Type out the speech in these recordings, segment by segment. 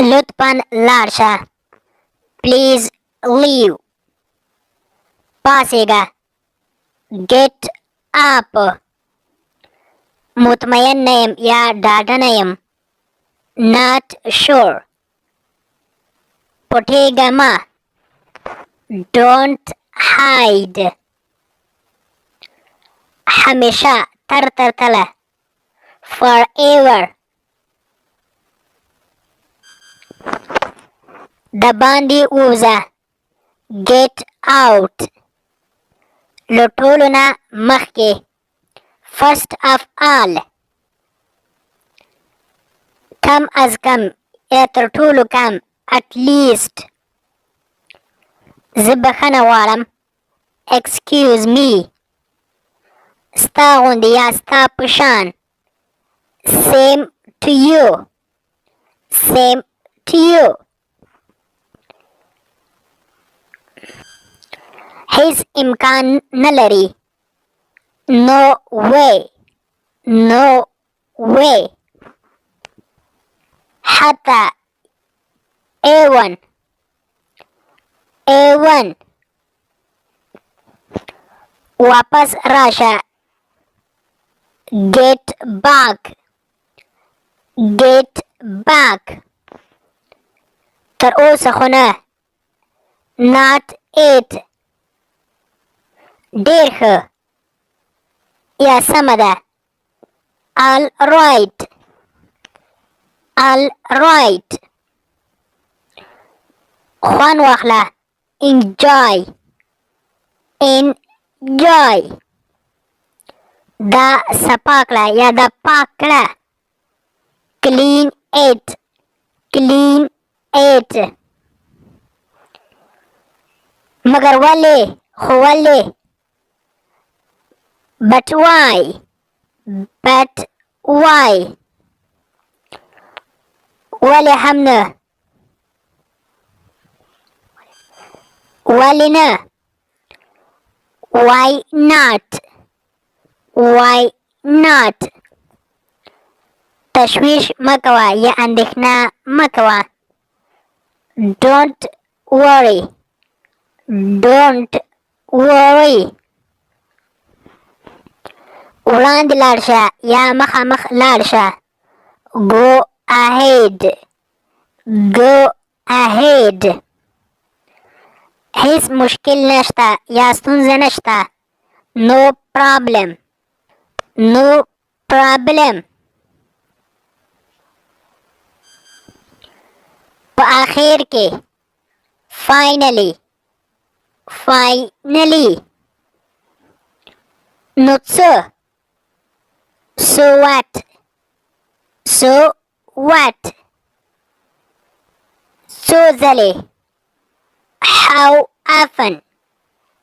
لطفاً لاړ شه. Please leave. پاسېږه. Get up. مطمئن نه یم یا ډاډه نه یم. Not sure. پټېږه مه. Don't hide. همیشه تر تله. Forever. د باندې ووځه. Get out. له ټولو نه مخکې. First of all. کم از کم یا تر ټولو کم. At least. زه بخښنه غواړم. Excuse me. ستا غوندې یا ستا په شان. Same to you. Same to you. هیڅ امکان نه لري. No way. No way. حتی even. even. واپس راشه. Get back. Get back. تر اوسه خو نه. Not it. ډېر ښه یا سمه ده. All right. All right. خوند واخله. Enjoy. Enjoy. دا صفا کړه یا دا پاک کړه. Clean it. Clean it. مگر ولې؟ خو ولې؟ But why? But why? ولې هم نه؟ ولې نه؟ Why not? Why not? تشویش مکوه یا اندېښنه مکوه. Don't worry. Don't worry. وړاندې لاړ شه یا مخامخ لاړ شه. Go ahead. Go ahead. هیڅ مشکل نشته یا ستونزه نشته. No problem. No problem. په آخر کې. Finally. Finally. نو څه؟ So what? So what? څو ځلې. How often?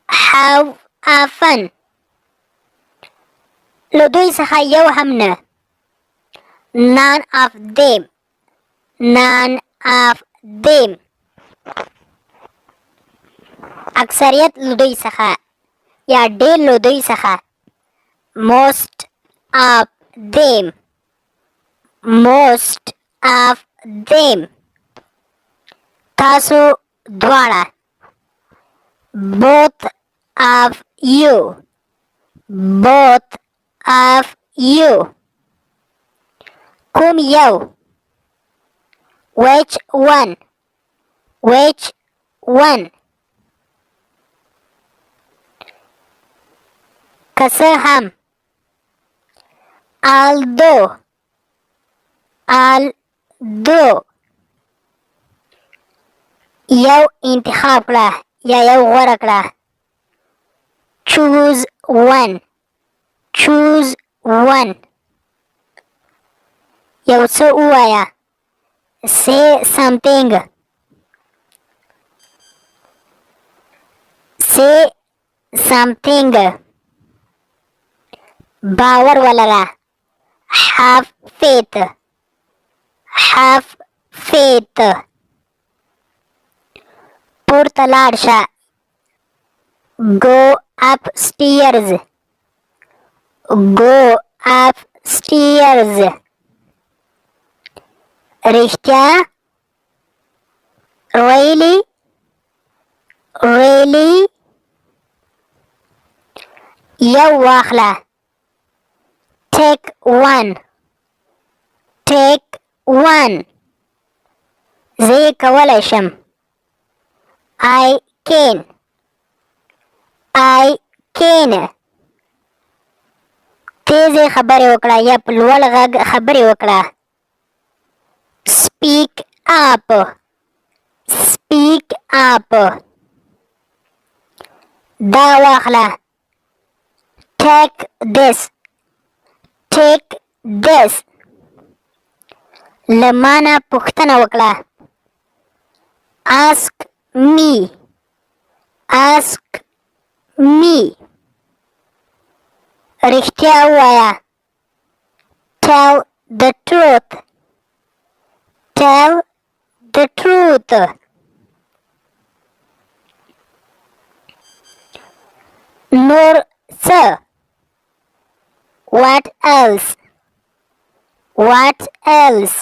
How often? له دوی څخه یو هم نه. None of them. None of them. اکثریت له دوی څخه یا ډېر له دوی څخه. Most of them. Most of them. تاسو دواړه. Both of you. Both of you. کوم یو؟ Which one? Which one? که څه هم. Although. Although. یو انتخاب کړه یا یو غوره کړه. Choose one. Choose one. یو څه ووایه. Say something. Say something. باور ولره. Have faith. Have faith. پورته لاړ شه. Go upstairs. Go upstairs. رښتیا really, really. یو واخله. take one, take one. زه کولی شم. I can, I can. تیزې خبرې وکړه یا په لوړ غږ خبرې وکړه. speak up, speak up. دا واخله. take this, take this. له ما نه پوښتنه وکړه. ask me, ask me. رښتیا ووایه. tell the truth, tell the truth. نور څه. what else, what else.